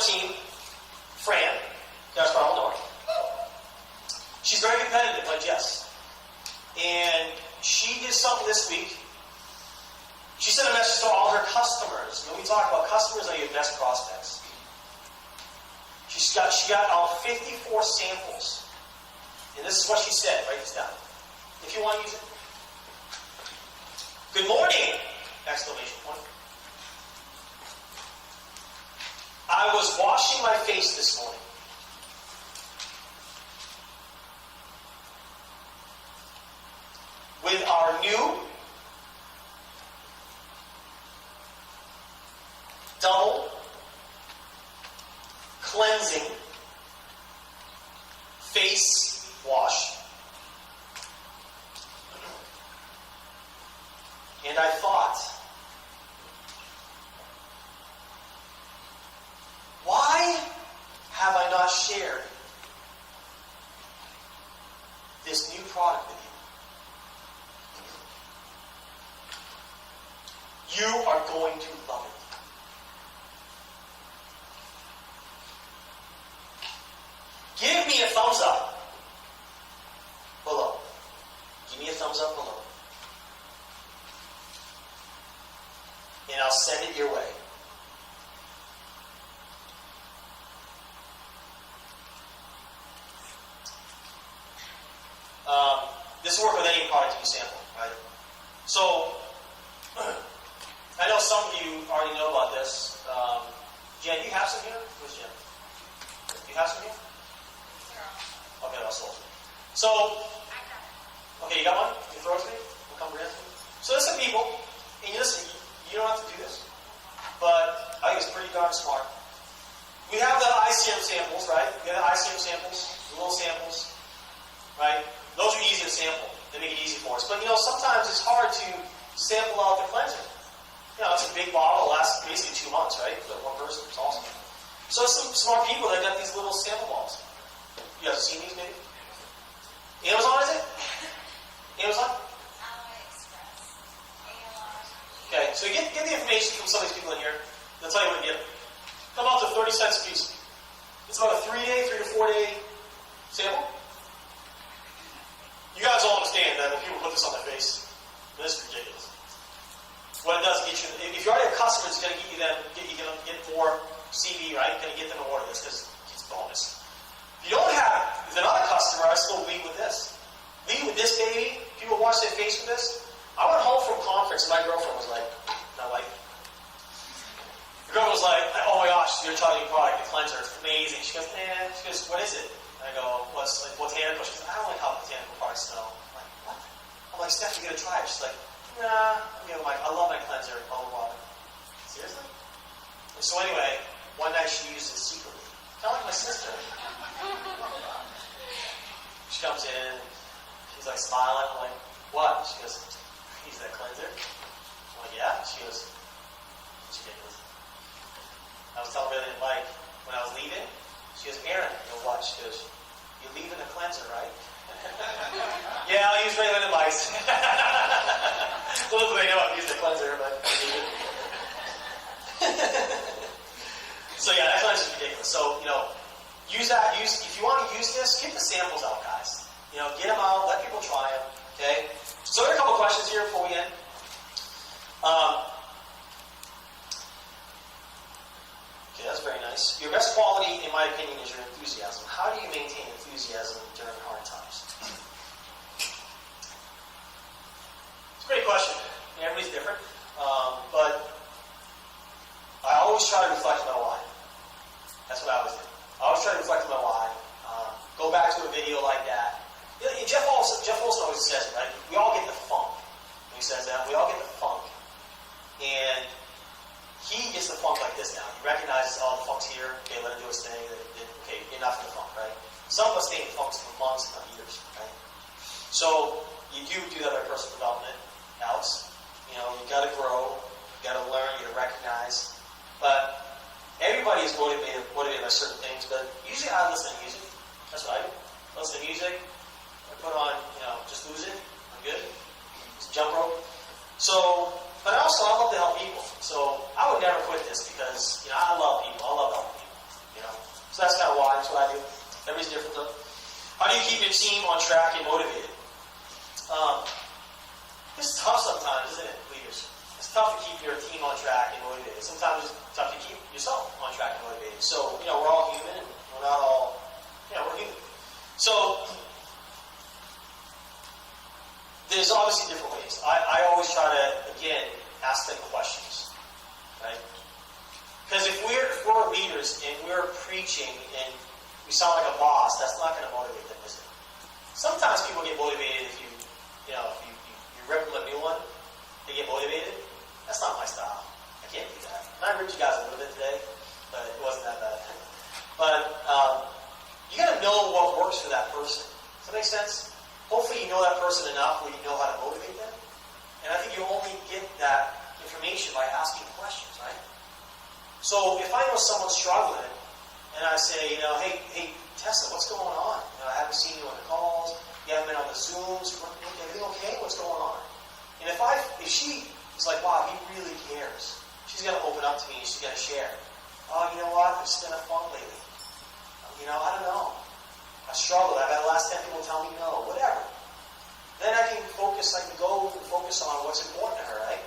team, Fran, you guys probably know her. She's very competitive, like Jess. And she did something this week. She sent a message to all her customers. When we talk about customers are your best prospects. She got 54 samples. And this is what she said. Write this down. If you want to use it. Good morning! Exclamation point. I was washing my face this morning. With our new double cleansing face wash. And I thought, why have I not shared this new product with you? You are going to love it. Give me a thumbs up below. Give me a thumbs up below. And I'll send it your way. This will work with any product you sample, right? So, I know some of you already know about this. Jen, do you have some here? Where's Jen? Do you have some here? Okay, I'll solve it. So, okay, you got one? You throw it to me? We'll come bring it to me. So there's some people, and you listen, you don't have to do this, but I think it's pretty darn smart. We have the ICM samples, right? We have the ICM samples, the little samples, right? Those are easy to sample. They make it easy for us. But, sometimes it's hard to sample out the cleanser. It's a big bottle. It lasts basically 2 months, right? For one person. It's awesome. So some smart people that got these little sample bottles. You guys have seen these, maybe? Amazon, is it? Amazon? Okay, so you get the information from some of these people in here. They'll tell you what to get. Come out to 30 cents a piece. It's about a 3 to 4 day sample. You guys all understand that when people put this on their face, this is ridiculous. What it does, if you already have customers, it's going to get more CV, right? Going to get them to order this because it's bonus. If they're not a customer, I still lead with this. Lead with this, baby. People wash their face with this. I went home from conference and my girlfriend was like, my wife. The girlfriend was like, oh my gosh, you're trying a new product, the cleanser, it's amazing. She goes, what is it? And I go, what's botanical? She goes, I don't like how botanical products smell. I'm like, what? I'm like, Steph, you gotta try it. She's like, nah. I'm like, I love my cleanser, blah, blah, blah. Seriously? And so anyway, one night she used it secretly. Kind of like my sister. She comes in, she's like smiling. I'm like, what? She goes, use that cleanser? I'm like, yeah. She goes, it's ridiculous. I was telling her that like when I was leaving, she goes, Aaron, what? She goes, you're leaving the cleanser, right? Yeah, I'll use regular advice. Little do they know I've used the cleanser, but I need it. So yeah, that cleanser is ridiculous. So, use that. If you want to use this, get the samples out, guys. Get them out, let people try them. Okay? So there are a couple questions here before we end. Okay, that's very nice. Your best quality, in my opinion, is your enthusiasm. How do you maintain enthusiasm during hard times? It's a great question. Everybody's different. But I always try to reflect on my why. That's what I always do. I always try to reflect on my why. Go back to a video like that. Jeff Olson always says it, right? We all get the funk. When he says that, we all get the funk. And he gets the funk like this now. He recognizes, the funk's here. Okay, let it do its thing. Okay, enough of the funk, right? Some of us stay in funks for months, not years, right? So you do that by personal development, Alex. You got to grow. You got to learn. You got to recognize. But everybody is motivated by certain things. But usually I listen to music. That's what I do. I listen to music. I put on, just lose it. I'm good. Just jump rope. So, but also I love to help people. So I would never quit this because, I love people. I love helping people. what I do. Everybody's different though. How do you keep your team on track and motivated? It's tough sometimes, isn't it, leaders? It's tough to keep your team on track and motivated. Sometimes it's tough to keep yourself on track and motivated. So, we're all human, and we're not all, we're human. So, there's obviously different ways. I always try to, again, ask them questions, right? Because if we're leaders and we're preaching and we sound like a boss, that's not going to motivate them, is it? Sometimes people get motivated if you rip them a new one, they get motivated. That's not my style. I can't do that. And I ripped you guys a little bit today, but it wasn't that bad. But you got to know what works for that person. Does that make sense? Hopefully you know that person enough where you know how to motivate them. And I think you only get that information by asking questions, right? So if I know someone's struggling, and I say, hey, Tessa, what's going on? I haven't seen you on the calls. You haven't been on the Zooms. Everything okay? What's going on? And if she is like, wow, he really cares, she's going to open up to me and she's going to share. Oh, you know what? I've just been a funk lately. I don't know. I struggled. I've had the last 10 people tell me no. Whatever. Then I can focus on what's important to her, right?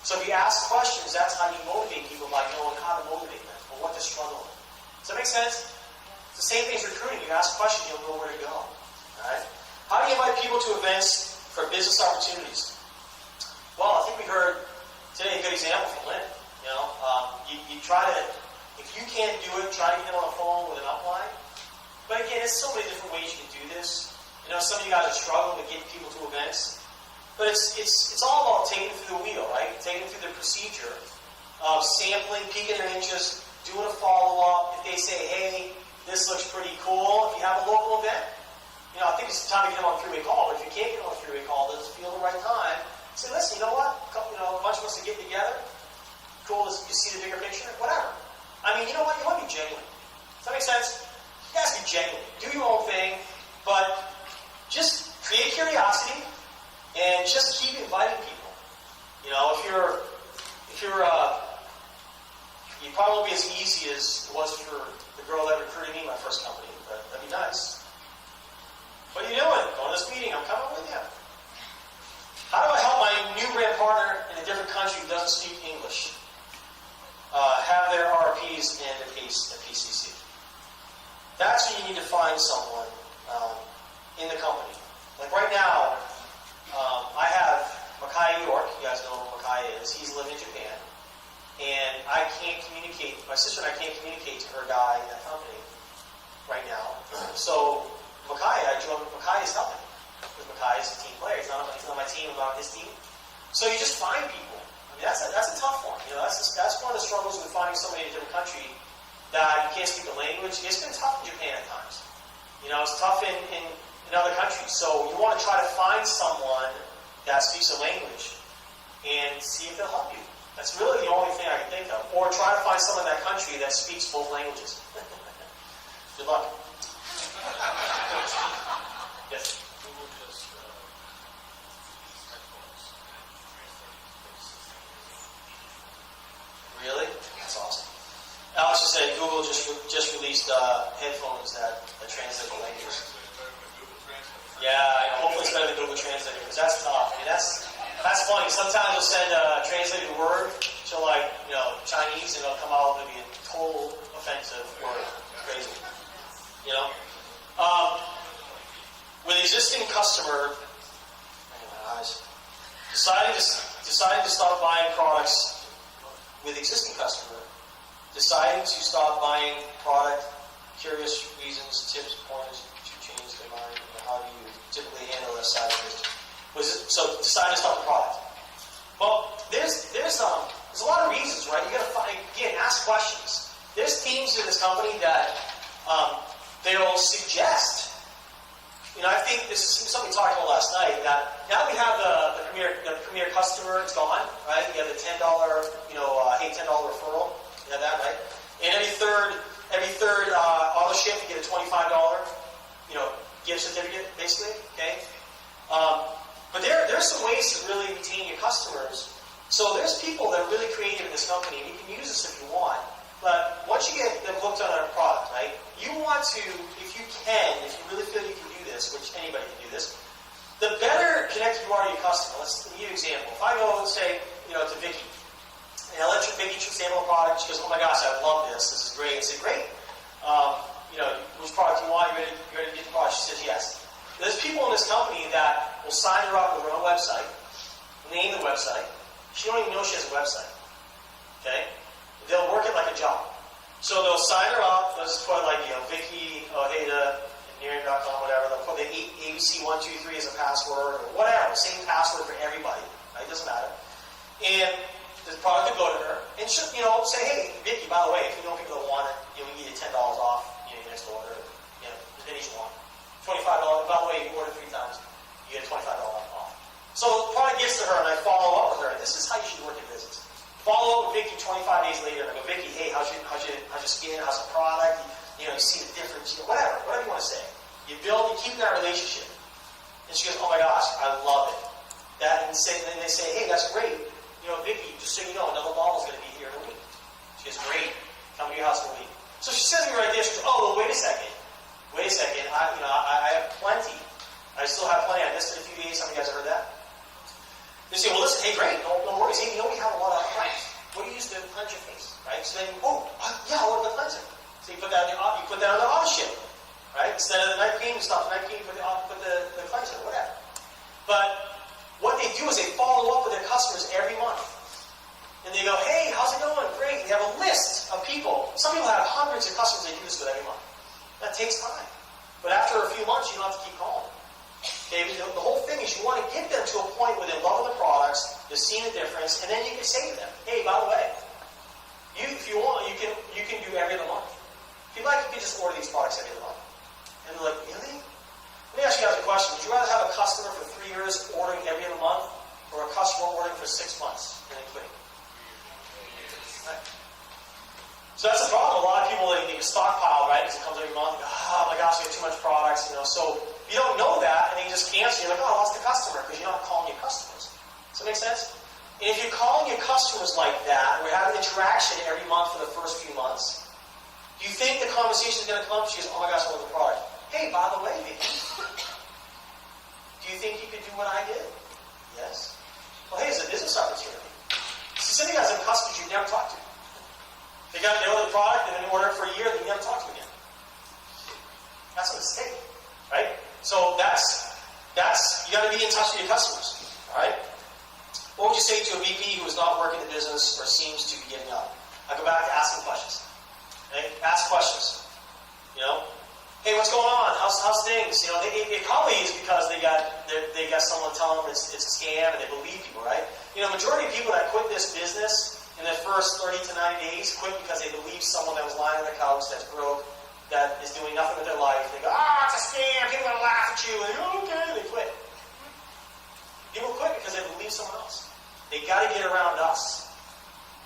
So if you ask questions, that's how you motivate people, by knowing how to motivate them or what to struggle with. Does that make sense? It's the same thing as recruiting. You ask questions, you'll know where to go. Alright? How do you invite people to events for business opportunities? Well, I think we heard today a good example from Lynn. You try to, if you can't do it, try to get them on the phone with an upline. But again, there's so many different ways you can do this. Some of you guys are struggling to get people to events. But it's all about taking them through the wheel, right? Taking them through the procedure of sampling, peeking their interest, doing a follow-up. If they say, hey, this looks pretty cool, if you have a local event, I think it's time to get them on a three-way call. But if you can't get them on a three-way call, doesn't feel the right time, say, listen, you know what? A bunch of us to get together. Cool, you see the bigger picture? Whatever. You know what? You want to be genuine. Does that make sense? You guys be genuine. Do your own thing, but just create curiosity and just keep inviting people. You probably won't be as easy as it was for the girl that recruited me in my first company, but that'd be nice. What are you doing? Going to this meeting. I'm coming with you. How do I help my new brand partner in a different country who doesn't speak English have their RPs and a PCC? That's when you need to find someone in the company. Like right now, I have Makai York. You guys know who Makai is. He's living in Japan. And I can't communicate. My sister and I can't communicate to her guy in that company right now. So Makai is helping. Because Makai is a team player. He's not on my team, I'm on his team. So you just find people. That's a tough one. That's one of the struggles with finding somebody in a different country that you can't speak the language. It's been tough in Japan at times. It's tough in other countries. So you want to try to find someone that speaks the language and see if they'll help you. That's really the only thing I can think of. Or try to find someone in that country that speaks both languages. Good luck. Yes. Really? That's awesome. Alex just said Google just released headphones that translate the language. Yeah, hopefully it's better than Google Translate because that's tough. That's funny. Sometimes you'll send a translated word to Chinese and it'll come out and it'll be a total offensive word. Crazy. With an existing customer, my eyes, deciding to stop buying products with existing customer, deciding to stop buying product, curious reasons, tips, pointers to change their mind. How do you typically handle that side of business? So deciding to stop the product. Well, there's a lot of reasons, right? You got to find, again, ask questions. There's teams in this company that they'll suggest. I think this is something we talked about last night. That now we have the premier customer. It's gone, right? You have the $10, hey, $10 referral. You have that, right? And every third auto ship, you get a $25, gift certificate, basically. Okay. But there's some ways to really retain your customers. So there's people that are really creative in this company, and you can use this if you want. But once you get them hooked on a product, right, you want to, if you can, if you really feel you can do this, which anybody can do this, the better connected you are to your customer. Let's give you an example. If I go and say, to Vicky, and I let Vicky sample a product, she goes, oh my gosh, I love this. This is great. I say, great. Which product do you want? You ready to get the product? She says, yes. There's people in this company that will sign her up with her own website, name the website. She don't even know she has a website. Okay? They'll work it like a job. So they'll sign her up. Let's put Vicky Ojeda, Nerium.com, whatever. They'll put the ABC123 as a password or whatever. Same password for everybody. Right? Doesn't matter. And the product will go to her and she'll, say, hey, Vicky, by the way, if you know people that want it, we give you $10 off your next order. The each one. $25. By the way, you order 3 times, you get $25 off. So the product gets to her, and I follow up with her. And this is how you should work your business. Follow up with Vicky 25 days later, and I go, Vicky, hey, how's your skin? How's the product? You see the difference. Whatever you want to say. You keep that relationship. And she goes, oh my gosh, I love it. And then they say, hey, that's great. Vicky, just so you know, another bottle is going to be here in a week. She goes, great. Come to your house in a week. So she says to me right there, she goes, oh, well, wait a second. I have plenty. I still have plenty. I missed it a few days. Some of you guys have heard that? They say, well, listen, hey, great. No worries. Hey, we have a lot of clients. What do you use to cleanse your face? Right? So then, yeah, I order the cleanser. So you put that on the auto ship. Right? Instead of the night cream, you stop the night cream, put the cleanser, whatever. But what they do is they follow up with their customers every month. And they go, hey, how's it going? Great. They have a list of people. Some people have hundreds of customers they do this with every month. That takes time. But after a few months, you don't have to keep calling. Okay? The whole thing is you want to get them to a point where they're loving the products, they're seeing the difference, and then you can say to them, hey, by the way, if you want, you can do every other month. If you like, you can just order these products every other month. And they're like, really? Let me ask you guys a question. Would you rather have a customer for 3 years ordering every other month, or a customer ordering for 6 months and then quitting? Right. So that's the problem. A lot of people, they stockpile, right? Because it comes every month. They go, oh my gosh, we have too much products, So if you don't know that, and then you just cancel, you're like, oh, I lost the customer, because you're not calling your customers. Does that make sense? And if you're calling your customers like that, we're having interaction every month for the first few months, do you think the conversation is going to come up? She goes, oh my gosh, I love the product. Hey, by the way, Vicky, do you think you could do what I did? Yes. Well, hey, it's a business opportunity. So some of you guys have customers you've never talked to. They order the product, and then they order it for a year, and you never talk to them again. That's a mistake, right? So that's you got to be in touch with your customers, all right? What would you say to a VP who is not working the business or seems to be giving up? I go back to asking questions. Okay? Ask questions. Hey, what's going on? How's things? It probably is because they got someone telling them it's a scam, and they believe people, right? Majority of people that quit this business in their first 30 to 90 days quit because they believe someone that was lying on the couch that's broke, that is doing nothing with their life. They go, it's a scam, people are going to laugh at you, and they go, okay, they quit. People quit because they believe someone else. They got to get around us.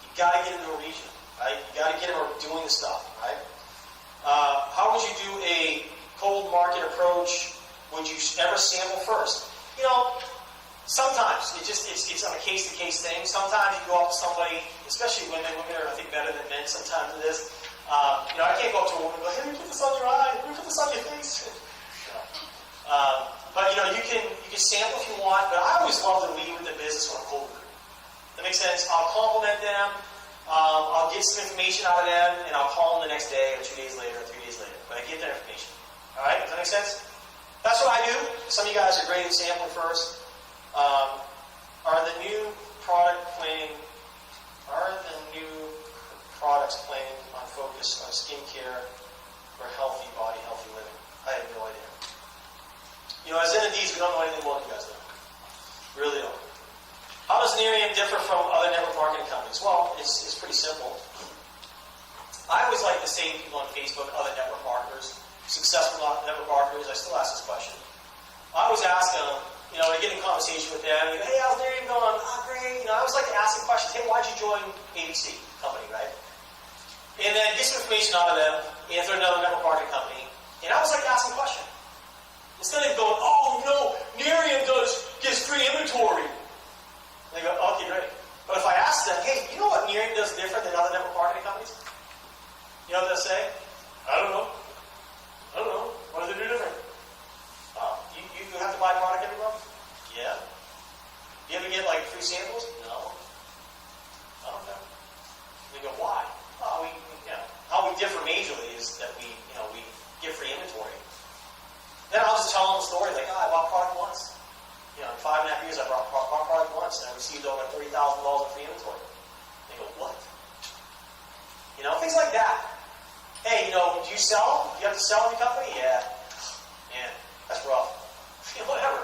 You got to get into a region, right? You got to get them doing the stuff, right? How would you do a cold market approach? Would you ever sample first? Sometimes it's on a case-to-case thing. Sometimes you go up to somebody, especially women. Women are, I think, better than men sometimes in this. I can't go up to a woman and go, hey, let me put this on your eye. Let me put this on your face. But you can sample if you want. But I always love to lead with the business when I'm cold recruiting. That makes sense. I'll compliment them. I'll get some information out of them, and I'll call them the next day or 2 days later or 3 days later. But I get their information. All right? Does that make sense? That's what I do. Some of you guys are great at sampling first. Are the new products planning on focus on skincare for healthy body, healthy living? I have no idea. As entities, we don't know anything about you guys, though. We really don't. How does Nerium differ from other network marketing companies? Well, it's pretty simple. I always like to say to people on Facebook, other network marketers, successful network marketers, I still ask this question. I always ask them, I get in conversation with them, hey, how's Nerium going? Great. I always like to ask them questions. Hey, why'd you join ABC company, right? And then get some information out of them, and if they're another network marketing company. And I always like to ask them a question. Instead of going, Nerium gives free inventory. And they go, okay, great. But if I ask them, hey, you know what Nerium does different than other network marketing companies? You know what they'll say? I don't know. What do they do different? You have to buy product every month? Yeah. You ever get like free samples? No. Okay. They go, why? Well, how we differ majorly is that we give free inventory. Then I'll just tell them the story, like, I bought product once. In 5.5 years, I bought product once, and I received over $30,000 in free inventory. They go, what? Things like that. Hey, do you sell? Do you have to sell in your company? Yeah. Man, that's rough. Whatever.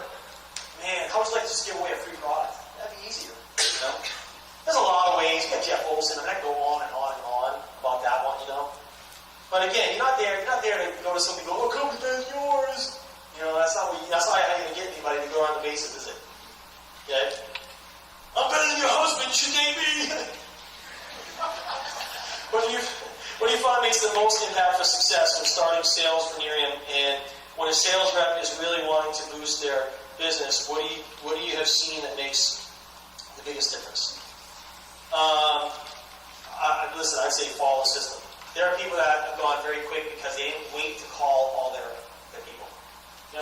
Man, how would you like to just give away a free product? That'd be easier. There's a lot of ways. You got Jeff Olson. I go on and on and on about that one, But again, you're not there to go to somebody and go, company is yours. That's not how you're going to get anybody to go around the bases, is it? Okay? I'm better than your husband, you should date me. What do you find makes the most impact for success when starting sales for Nerium, and when a sales rep is really wanting to boost their business? What do you have seen that makes the biggest difference? Listen, I'd say follow the system. There are people that have gone very quick because they didn't wait to call all their people.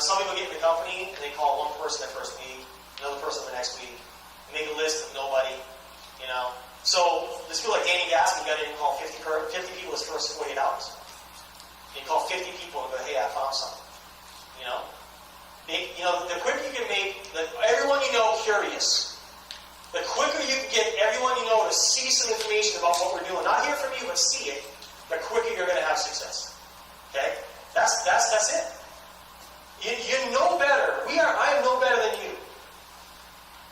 Some people get in the company and they call one person their first week, another person the next week, and make a list of nobody. So this people like Danny Gaskin got in and called 50 people his first 48 hours. He called 50 people and go, hey, I found something. The quicker you can make everyone curious, the quicker you can get everyone to see some information about what we're doing, not hear from you, but see it, the quicker you're going to have success. Okay? That's it. You know better. I am no better than you.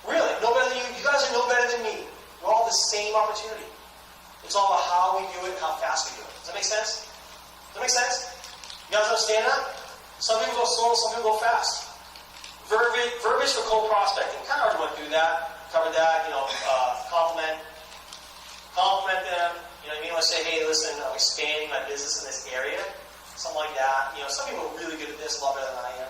Really, no better than you. You guys are no better than me. We're all the same opportunity. It's all about how we do it and how fast we do it. Does that make sense? You guys understand that? Some people go slow, some people go fast. Verbiage for cold prospecting. Kind of already went through that. Covered that. Compliment them. You know what I mean? Let's say, hey, listen, I'm expanding my business in this area. Something like that. Some people are really good at this, a lot better than I am.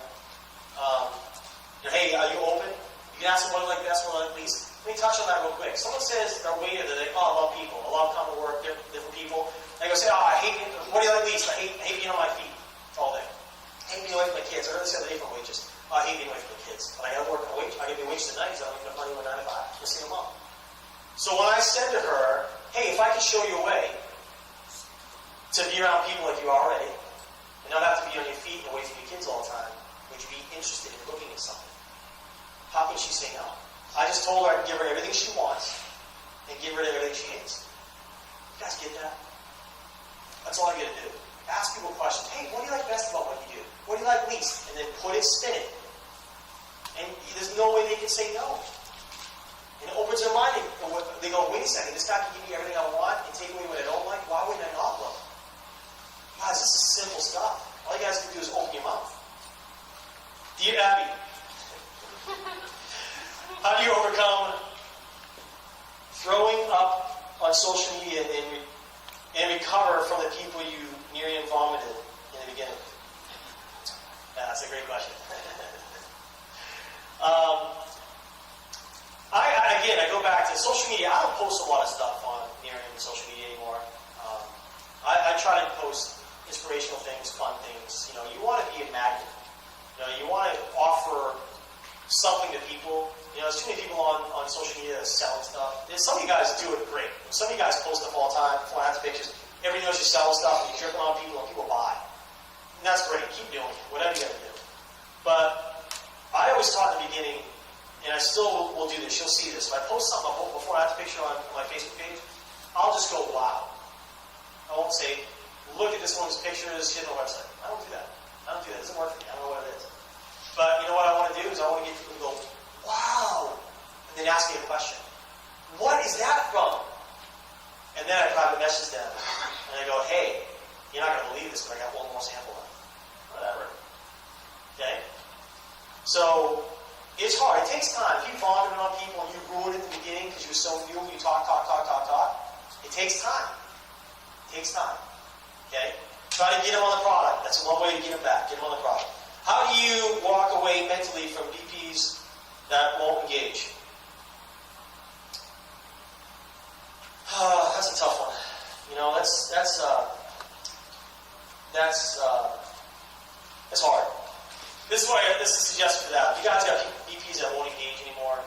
Hey, are you open? You can ask them what like best, what like least. Let me touch on that real quick. Someone says they're waiter, they're like, I love people. I love coming to work, different people. They go say, I hate being, what do you like least? I hate being on my feet all day. I hate being away from my kids. I heard this the other day from a waitress. I hate being away from the kids. But I gotta work I gotta be a waitress tonight because I don't make enough money when 9 to 5. You'll see them up. So when I said to her, hey, if I could show you a way to be around people like you already, and not have to be on your feet and away from your kids all the time, would you be interested in looking at something? How can she say no? I just told her I can give her everything she wants and give rid of everything she hates. You guys get that? That's all I get to do. Ask people questions. Hey, what do you like best about what you do? What do you like least? And then spin it. And there's no way they can say no. And it opens their mind. They go, wait a second, this guy can give me everything I want and take away what I don't like? Why wouldn't I not love him? Guys, this is simple stuff. All you guys can do is open your mouth. Dear Abby, how do you overcome throwing up on social media and recover from the people you nearly vomited in the beginning? That's a great question. I go back to social media. I don't post a lot of stuff on Nerium and social media anymore. I try to post inspirational things, fun things. You want to be a magnet. You want to offer something to people. There's too many people on social media selling stuff. Some of you guys do it great. Some of you guys post stuff all the time, flat pictures. Everybody knows you're selling stuff, and you're dripping on people, and people buy. And that's great. Keep doing it. Whatever you got to do. But I always taught in the beginning, and I still will do this. You'll see this. If I post something before I have a picture on my Facebook page, I'll just go, wow. I won't say, look at this one's pictures, here's my website. I don't do that. It doesn't work for me. I don't know what it is. But you know what I want to do is I want to get people to go, wow, and then ask me a question. What is that from? And then I private message them, and I go, hey, you're not going to believe this, but I got one more sample of it. Whatever. Okay? So, it's hard. It takes time. If you vomited on people and you ruined it at the beginning because you were so new, you talk. It takes time. Okay? Try to get them on the product. That's one way to get them back. Get them on the product. How do you walk away mentally from VPs that won't engage? That's a tough one. that's hard. This is a suggestion for that. If you guys got VPs that won't engage anymore,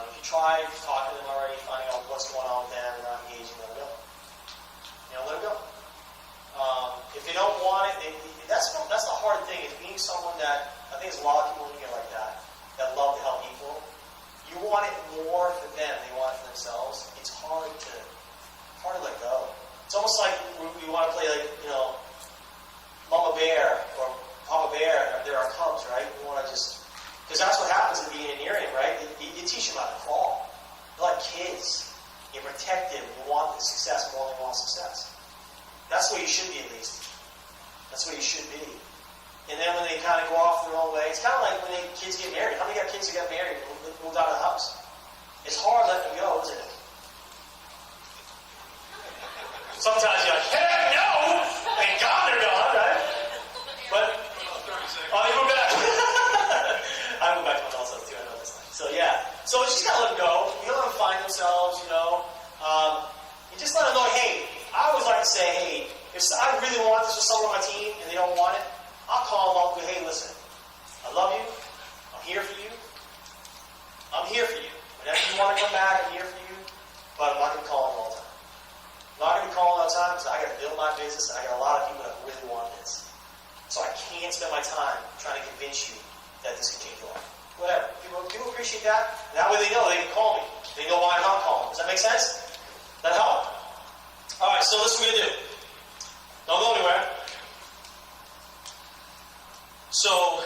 if you try talking to them already, finding out what's going on with them, they're not engaging, let them go. Let them go. If they don't want it, that's the hard thing, is being someone that, I think there's a lot of people in here like that love to help people. You want it more for them, they want it for themselves. It's hard to let go. It's almost like we want to play like, Mama Bear or Papa Bear, they're our cubs, right? We want to just, because that's what happens in being in Nerium, right? You teach them how to crawl. They're like kids. You protect them. You want the success more than you want success. That's where you should be, at least. That's where you should be. And then when they kind of go off their own way, it's kind of like when kids get married. How many got kids who got married and moved out of the house? It's hard letting them go, isn't it? Sometimes you're like, heck no! Thank God they're gone, right? But, they go back. I go back to my house too, I know this thing. So yeah. So you just gotta let them go. You let them find themselves, You just let them know, hey, I always like to say, hey, if I really want this with someone on my team and they don't want it, I'll call them up and go, hey, listen, I love you. I'm here for you. I'm here for you. Whenever you want to come back, I'm here for you. But I'm not going to call them all the time. I'm not going to be calling all the time because I got to build my business and I got a lot of people that really want this. So I can't spend my time trying to convince you that this can change your life. Whatever. People appreciate that. That way they know they can call me. They know why I'm not calling. Does that make sense? That help? Alright, so this is what we're going to do. Don't go anywhere. So,